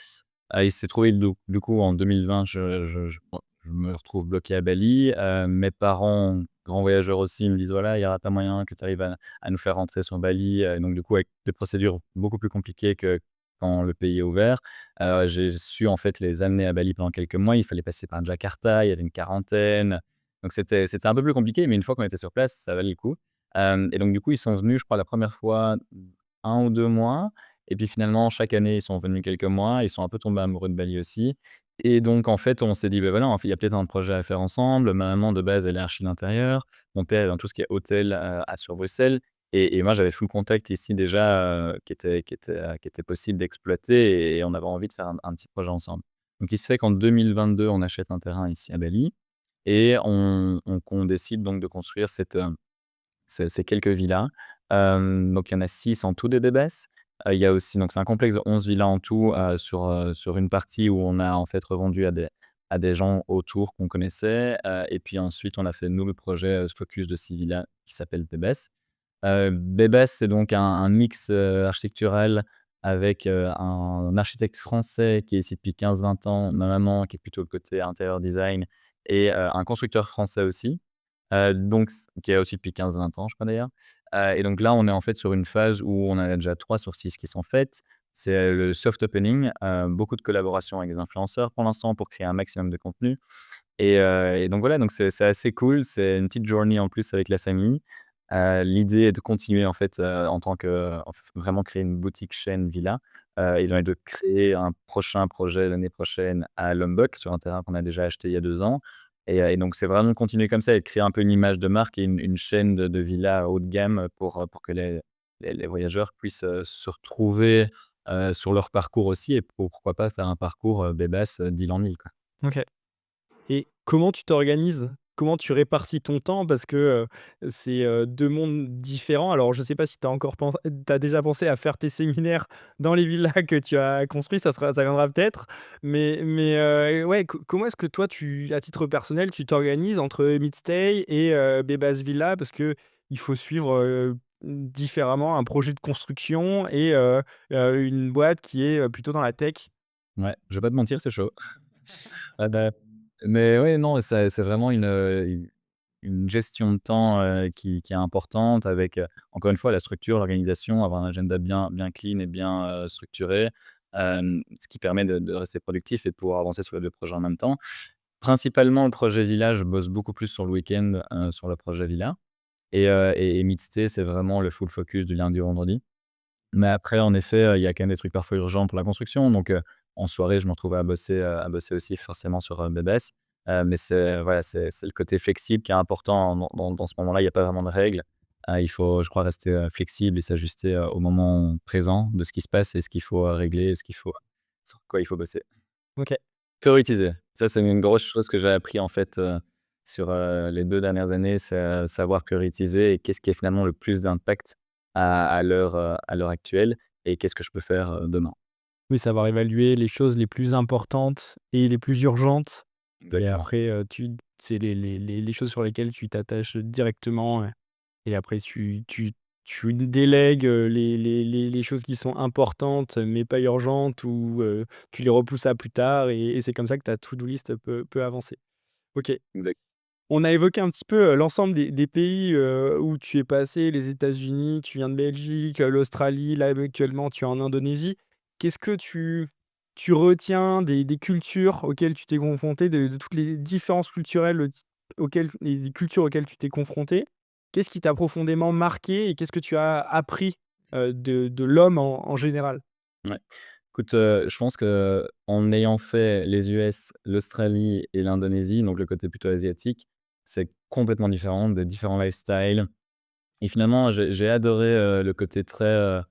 Il s'est trouvé du coup en 2020, je me retrouve bloqué à Bali. Mes parents, grands voyageurs aussi, me disent: «Voilà, il y aura pas moyen que tu arrives à nous faire rentrer sur Bali», donc du coup avec des procédures beaucoup plus compliquées que quand le pays est ouvert. J'ai su en fait les amener à Bali pendant quelques mois. Il fallait passer par Jakarta, il y avait une quarantaine. Donc c'était un peu plus compliqué, mais une fois qu'on était sur place, ça valait le coup. Et donc du coup, ils sont venus, je crois, la première fois, 1 ou 2 mois et puis finalement, chaque année, ils sont venus quelques mois. Ils sont un peu tombés amoureux de Bali aussi et donc en fait, on s'est dit: «Beh, voilà, en fait, il y a peut-être un projet à faire ensemble». Ma maman, de base, elle est archi d'intérieur. Mon père est dans tout ce qui est hôtel, sur Bruxelles et moi, j'avais full contact ici déjà, qui était possible d'exploiter et on avait envie de faire un petit projet ensemble. Donc il se fait qu'en 2022, on achète un terrain ici à Bali et on décide donc de construire ces quelques villas. Donc il y en a 6 en tout des bébés. Il y a aussi donc c'est un complexe de 11 villas en tout, sur une partie où on a en fait revendu à des gens autour qu'on connaissait, et puis ensuite on a fait nous le projet, focus de 6 villas qui s'appelle Bébès. Bébès, c'est donc un mix, architectural avec, un architecte français qui est ici depuis 15-20 ans, ma maman qui est plutôt le côté intérieur design et un constructeur français aussi. Donc qui est aussi depuis 15-20 ans, je crois d'ailleurs. Et donc là, on est en fait sur une phase où on en a déjà 3 sur 6 qui sont faites. C'est, le soft opening, beaucoup de collaborations avec des influenceurs pour l'instant pour créer un maximum de contenu et donc voilà, donc c'est assez cool. C'est une petite journée en plus avec la famille. L'idée est de continuer en fait, en tant que vraiment créer une boutique chaîne villa, et de créer un prochain projet l'année prochaine à Lombok sur un terrain qu'on a déjà acheté il y a 2 ans et donc c'est vraiment de continuer comme ça et de créer un peu une image de marque et une chaîne de villas haut de gamme, pour que les voyageurs puissent, se retrouver, sur leur parcours aussi et pourquoi pas faire un parcours, Bébas, d'île en île, quoi. OK. Et comment tu t'organises? Comment tu répartis ton temps? Parce que, c'est, 2 mondes différents. Alors je ne sais pas si tu as déjà pensé à faire tes séminaires dans les villas que tu as construits, ça viendra peut-être. Mais, ouais, comment est-ce que toi à titre personnel, tu t'organises entre Midstay et Bebas Villa? Parce que il faut suivre, différemment un projet de construction et une boîte qui est, plutôt dans la tech? Ouais, je vais pas te mentir, c'est chaud. Ah bah, mais ouais, non, c'est vraiment une gestion de temps, qui est importante avec, encore une fois, la structure, l'organisation, avoir un agenda bien clean et bien, structuré, ce qui permet de rester productif et de pouvoir avancer sur les 2 projets en même temps. Principalement, le projet villa, je bosse beaucoup plus sur le week-end, sur le projet villa et Mixed, c'est vraiment le full focus du lundi au vendredi. Mais après, en effet, il y a quand même des trucs parfois urgents pour la construction, donc en soirée, je me retrouvais à bosser aussi forcément sur, BBS. Mais c'est voilà, c'est le côté flexible qui est important dans ce moment-là. Il y a pas vraiment de règles. Il faut, je crois, rester, flexible et s'ajuster, au moment présent de ce qui se passe et ce qu'il faut, régler, ce qu'il faut sur quoi il faut bosser. OK. Prioriser, ça, c'est une grosse chose que j'ai appris, en fait, sur, les 2 dernières années, c'est, savoir prioriser et qu'est-ce qui a finalement le plus d'impact à l'heure actuelle et qu'est-ce que je peux faire, demain. Oui, savoir évaluer les choses les plus importantes et les plus urgentes et Exactement, après, tu c'est les choses sur lesquelles tu t'attaches directement, et après tu délègues, les choses qui sont importantes mais pas urgentes ou tu les repousses à plus tard et c'est comme ça que ta to do list peut avancer. OK. exact. On a évoqué un petit peu, l'ensemble des pays, où tu es passé, les États-Unis, tu viens de Belgique, l'Australie, là, actuellement, tu es en Indonésie. Qu'est-ce que tu retiens des cultures auxquelles tu t'es confronté, de toutes les différences culturelles, auxquelles les cultures auxquelles tu t'es confronté? Qu'est-ce qui t'a profondément marqué et qu'est-ce que tu as appris, de l'homme en général? Ouais. Écoute, je pense qu'en ayant fait les US, l'Australie et l'Indonésie, donc le côté plutôt asiatique, c'est complètement différent, des différents lifestyles. Et finalement, j'ai adoré, le côté très,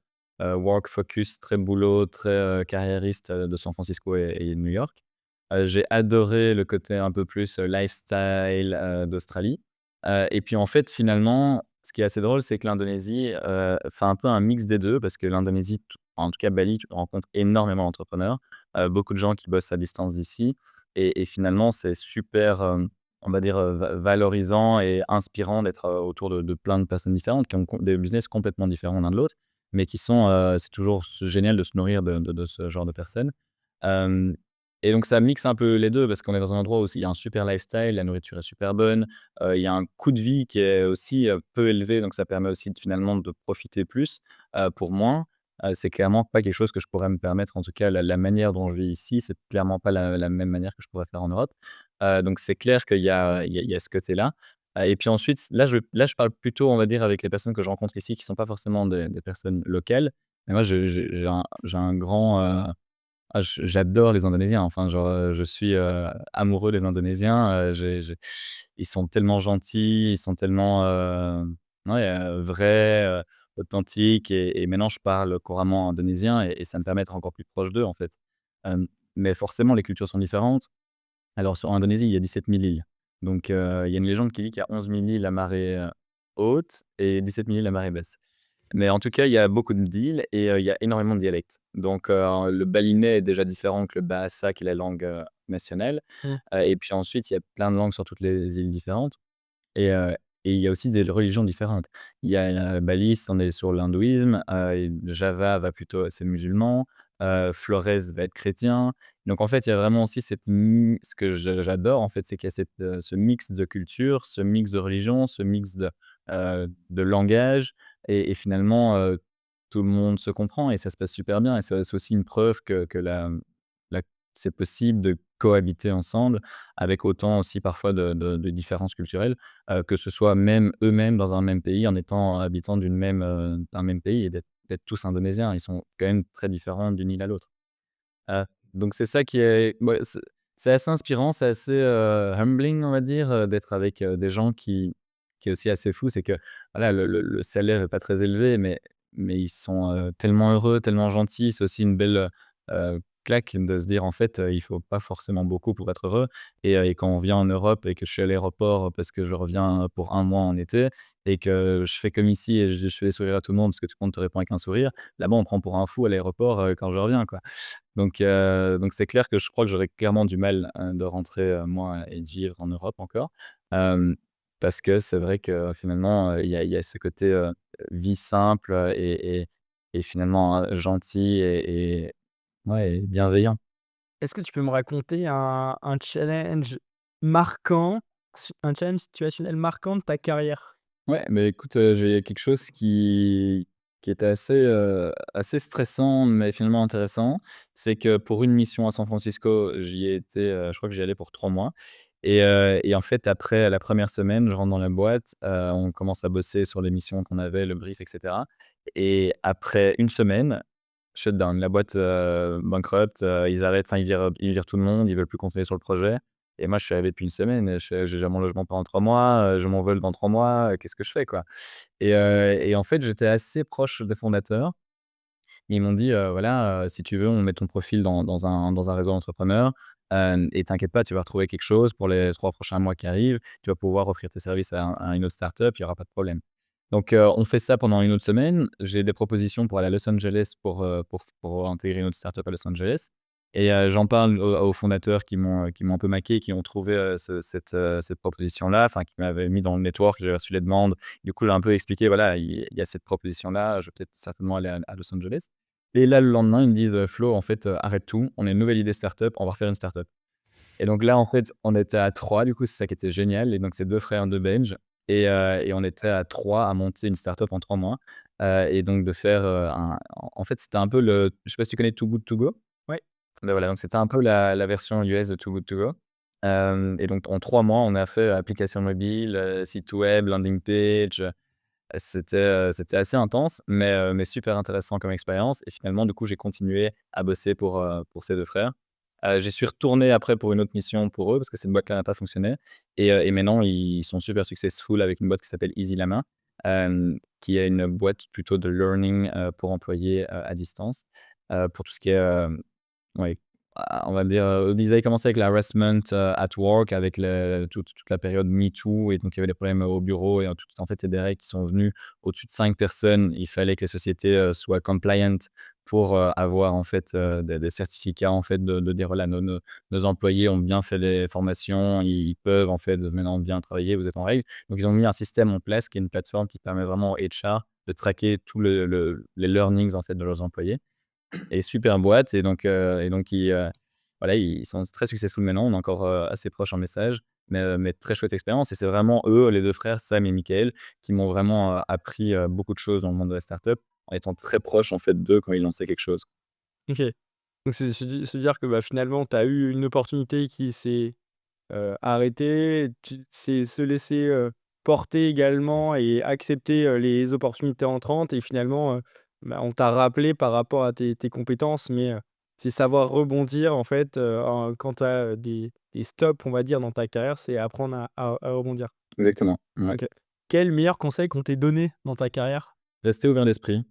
work focus, très boulot, très, carriériste, de San Francisco et New York. J'ai adoré le côté un peu plus, lifestyle, d'Australie. Et puis en fait, finalement, ce qui est assez drôle, c'est que l'Indonésie, fait un peu un mix des 2 parce que l'Indonésie, en tout cas Bali, tu rencontres énormément d'entrepreneurs, beaucoup de gens qui bossent à distance d'ici et finalement, c'est super, on va dire, valorisant et inspirant d'être, autour de plein de personnes différentes qui ont des business complètement différents l'un de l'autre, mais qui sont, c'est toujours génial de se nourrir de ce genre de personnes. Hem et donc ça mixe un peu les 2 parce qu'on est dans un endroit où aussi il y a un super lifestyle, la nourriture est super bonne, il y a un coût de vie qui est aussi, peu élevé, donc ça permet aussi finalement de profiter plus, pour moins. C'est clairement pas quelque chose que je pourrais me permettre, en tout cas la manière dont je vis ici, c'est clairement pas la même manière que je pourrais faire en Europe. Donc c'est clair qu'il y a ce côté-là. Et puis ensuite, là je parle plutôt, on va dire, avec les personnes que je rencontre ici qui sont pas forcément des personnes locales. Mais moi j'ai un grand, j'adore les Indonésiens, enfin genre, je suis, amoureux des Indonésiens, j'ai ils sont tellement gentils, ils sont tellement, ouais, vrais, authentiques et maintenant je parle couramment indonésien et ça me permet d'être encore plus proche d'eux, en fait. Hem, mais forcément les cultures sont différentes. Alors sur Indonésie, il y a 17 000 îles. Donc il y a une légende qui dit qu'il y a 11 000 îles à marée, haute et 17 000 îles à marée basse. Mais en tout cas, il y a beaucoup d'îles et il y a énormément de dialectes. Donc le balinais est déjà différent que le bahasa qui est la langue, nationale. Mmh. Et puis ensuite, il y a plein de langues sur toutes les îles différentes et et il y a aussi des religions différentes. Bali, on est sur l'hindouisme, et Java va plutôt c'est musulman, Flores va être chrétien. Donc en fait, il y a vraiment aussi ce que j'adore en fait, c'est qu'il y a ce mix de culture, ce mix de religion, ce mix de langage et finalement, tout le monde se comprend et ça se passe super bien et c'est aussi une preuve que la c'est possible de cohabiter ensemble avec autant aussi parfois de différences culturelles, que ce soit même eux-mêmes dans un même pays en étant habitants d'un même pays et d'être tous indonésiens. Ils sont quand même très différents d'une île à l'autre. Heu, donc c'est ça qui est ouais, c'est assez inspirant, c'est assez, humbling on va dire, d'être avec, des gens qui est aussi assez fou. C'est que voilà, le salaire est pas très élevé, mais ils sont, tellement heureux, tellement gentils. C'est aussi une belle, claque de se dire en fait, il faut pas forcément beaucoup pour être heureux et quand on vient en Europe et que je suis à l'aéroport parce que je reviens pour un mois en été et que je fais comme ici et je fais des sourires à tout le monde parce que tout le monde te répond avec un sourire. Là-bas, on me prend pour un fou à l'aéroport, quand je reviens, quoi. Donc c'est clair que je crois que j'aurais clairement du mal, de rentrer, moi et de vivre en Europe encore. Hem parce que c'est vrai que finalement, il y a ce côté, vie simple, et finalement, gentil et ouais et bienveillant. Est-ce que tu peux me raconter un challenge marquant, un challenge situationnel marquant de ta carrière? Ouais, mais écoute, j'ai quelque chose qui était assez stressant, mais finalement intéressant. C'est que pour une mission à San Francisco, j'y ai été, je crois que j'y allais pour 3 mois et en fait, après la première semaine, je rentre dans la boîte, on commence à bosser sur les missions qu'on avait, le brief et cetera et après une semaine, shutdown. La boîte, bankrupt, ils arrêtent, enfin, ils virent tout le monde, ils veulent plus continuer sur le projet et moi, je suis arrivé depuis une semaine et je fais: «J'ai déjà mon logement pendant 3 mois, je m'envole dans 3 mois, qu'est-ce que je fais, quoi?» Et en fait, j'étais assez proche des fondateurs. Ils m'ont dit: «Voilà, si tu veux, on met ton profil dans un réseau d'entrepreneurs, et t'inquiète pas, tu vas retrouver quelque chose pour les 3 prochains mois qui arrivent. Tu vas pouvoir offrir tes services à une autre startup, il y aura pas de problème». Donc on fait ça pendant une autre semaine. J'ai des propositions pour aller à Los Angeles pour intégrer une autre startup à Los Angeles et j'en parle aux fondateurs qui m'ont un peu maqué, qui ont trouvé, cette proposition-là, enfin qui m'avaient mis dans le network. J'ai reçu les demandes. Du coup, j'ai un peu expliqué: «Voilà, il y a cette proposition-là, je vais peut-être certainement aller à Los Angeles». Et là, le lendemain, ils me disent: «Flo, en fait, arrête tout, on a une nouvelle idée startup, on va refaire une startup». Et donc là, en fait, on était à 3. Du coup, c'est ça qui était génial et donc c'est 2 frères, 2 Belges et on était à 3 à monter une startup en 3 mois, et donc de faire, en fait, c'était un peu je sais pas si tu connais Too Good To Go? Ouais, Ben voilà, donc c'était un peu la version US de Too Good To Go, et donc en 3 mois, on a fait application mobile, site web, landing page. C'était assez intense, mais super intéressant comme expérience et finalement, du coup, j'ai continué à bosser pour ces 2 frères. J'y suis retourné après pour une autre mission pour eux parce que cette boîte-là n'a pas fonctionné et maintenant ils sont super successful avec une boîte qui s'appelle Easy Lama, qui est une boîte plutôt de learning, pour employés, à distance, pour tout ce qui est, ouais, on va dire, ils avaient commencé avec l'harassment, at work avec toute la période MeToo et donc il y avait des problèmes au bureau et en fait, il y a des règles qui sont venues au-dessus de 5 personnes. Il fallait que les sociétés, soient compliant pour, avoir en fait, des certificats en fait de dire: «Voilà, nos employés ont bien fait les formations, ils peuvent en fait maintenant bien travailler, vous êtes en règle». Donc ils ont mis un système en place qui est une plateforme qui permet vraiment aux HR de traquer tout les learnings en fait de leurs employés et super boîte et donc voilà, ils sont très successful maintenant. On est encore, assez proches en message, mais très chouette expérience et c'est vraiment eux, les 2 frères, Sam et Michael, qui m'ont vraiment, appris, beaucoup de choses dans le monde de la startup, en étant très proche, en fait, d'eux quand ils lançaient quelque chose. OK. Donc c'est se dire que, bah, finalement, tu as eu une opportunité qui s'est, arrêtée, c'est se laisser, porter également et accepter, les opportunités entrantes et finalement, bah, on t'a rappelé par rapport à tes compétences, mais, c'est savoir rebondir en fait, quand tu as, des stops, on va dire, dans ta carrière, c'est apprendre à rebondir. Exactement, ouais. OK. Quel meilleur conseil qu'on t'ait donné dans ta carrière? Rester ouvert d'esprit,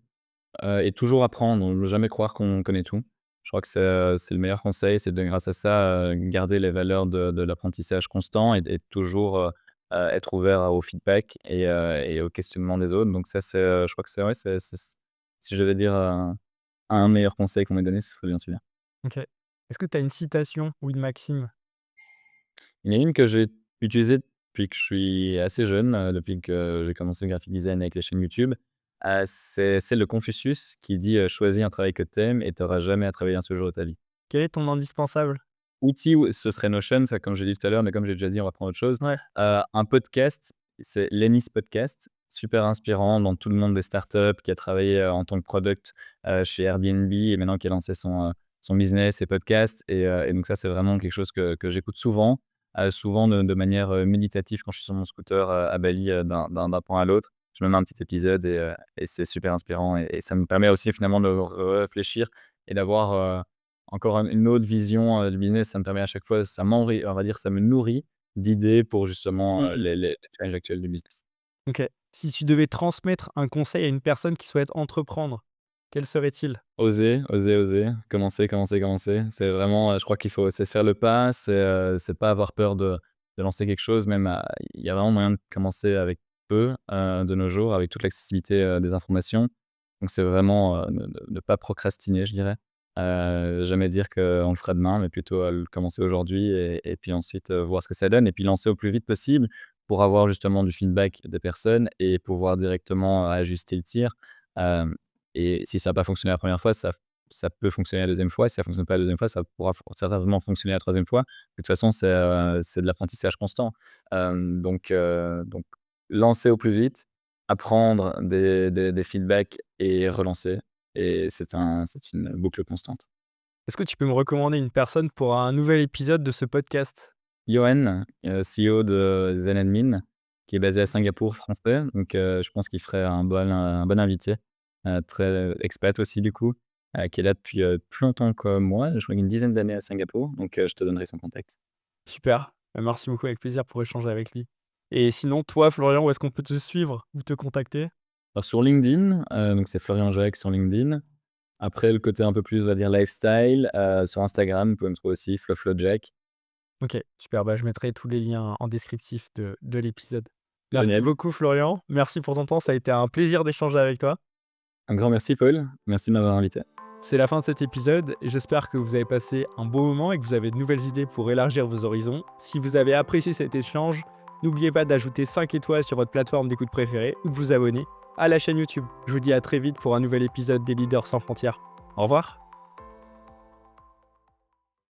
et toujours apprendre, ne jamais croire qu'on connaît tout. Je crois que c'est le meilleur conseil, c'est de grâce à ça, garder les valeurs de l'apprentissage constant et toujours, être ouvert au feedback et au questionnement des autres. Donc ça, je crois que c'est ouais, si je devais dire, un meilleur conseil qu'on m'ait donné, ce serait bien celui-là. OK. Est-ce que tu as une citation ou une maxime? Il y en a une que j'ai utilisée depuis que je suis assez jeune, depuis que j'ai commencé le graphic design avec les chaînes YouTube. C'est celle de Confucius qui dit, «Choisis un travail que tu aimes et tu auras jamais à travailler un seul jour de ta vie». Quel est ton indispensable? Outil, ou ce serait Notion, ça comme j'ai dit tout à l'heure, mais comme j'ai déjà dit, on va prendre autre chose. Ouais. Un podcast, c'est Lenny's Podcast, super inspirant dans tout le monde des startups, qui a travaillé, en tant que product, chez Airbnb et maintenant qui a lancé son business et podcast et donc ça, c'est vraiment quelque chose que j'écoute souvent, souvent de manière, méditative quand je suis sur mon scooter, à Bali, d'un point à l'autre. Je me mets un petit épisode et c'est super inspirant et ça me permet aussi finalement de réfléchir et d'avoir, encore une autre vision, du business. Ça me permet à chaque fois, ça m'enri on va dire, ça me nourrit d'idées pour justement, Mmh. les challenges actuels du business. OK. Si tu devais transmettre un conseil à une personne qui souhaite entreprendre, quel serait-il? Oser, oser, oser, commencer, commencer, commencer. C'est vraiment, je crois qu'il faut c'est faire le pas, c'est pas avoir peur de lancer quelque chose, même il y a vraiment moyen de commencer avec peu, de nos jours, avec toute l'accessibilité, des informations. Donc c'est vraiment, ne pas procrastiner, je dirais. Jamais dire qu'on le fera demain, mais plutôt, le commencer aujourd'hui et puis ensuite, voir ce que ça donne et puis lancer au plus vite possible pour avoir justement du feedback des personnes et pouvoir directement ajuster le tir. Hem et si ça a pas fonctionné la première fois, ça peut fonctionner la deuxième fois. Si ça fonctionne pas la deuxième fois, ça pourra certainement fonctionner la troisième fois. De toute façon, c'est de l'apprentissage constant. Donc lancer au plus vite, apprendre des feedbacks et relancer et c'est une boucle constante. Est-ce que tu peux me recommander une personne pour un nouvel épisode de ce podcast? Yoann, CEO de ZenAdmin, qui est basé à Singapour, français, donc je pense qu'il ferait un bon invité, très expat aussi du coup, qui est là depuis, plus longtemps que moi, je crois une dizaine d'années à Singapour, donc je te donnerai son contact. Super, merci beaucoup, avec plaisir pour échanger avec lui. Et sinon, toi, Florian, où est-ce qu'on peut te suivre ou te contacter? Alors sur LinkedIn, donc c'est Florian Jacques sur LinkedIn. Après le côté un peu plus, on va dire lifestyle, sur Instagram, vous pouvez me trouver aussi FloFloJack. OK, super, bah, je mettrai tous les liens en descriptif de l'épisode. Merci Génial. beaucoup, Florian. Merci pour ton temps, ça a été un plaisir d'échanger avec toi. Un grand merci Paul, merci de m'avoir invité. C'est la fin de cet épisode et j'espère que vous avez passé un beau moment et que vous avez de nouvelles idées pour élargir vos horizons. Si vous avez apprécié cet échange, n'oubliez pas d'ajouter 5 étoiles sur votre plateforme d'écoute préférée ou de vous abonner à la chaîne YouTube. Je vous dis à très vite pour un nouvel épisode des Leaders sans frontières. Au revoir.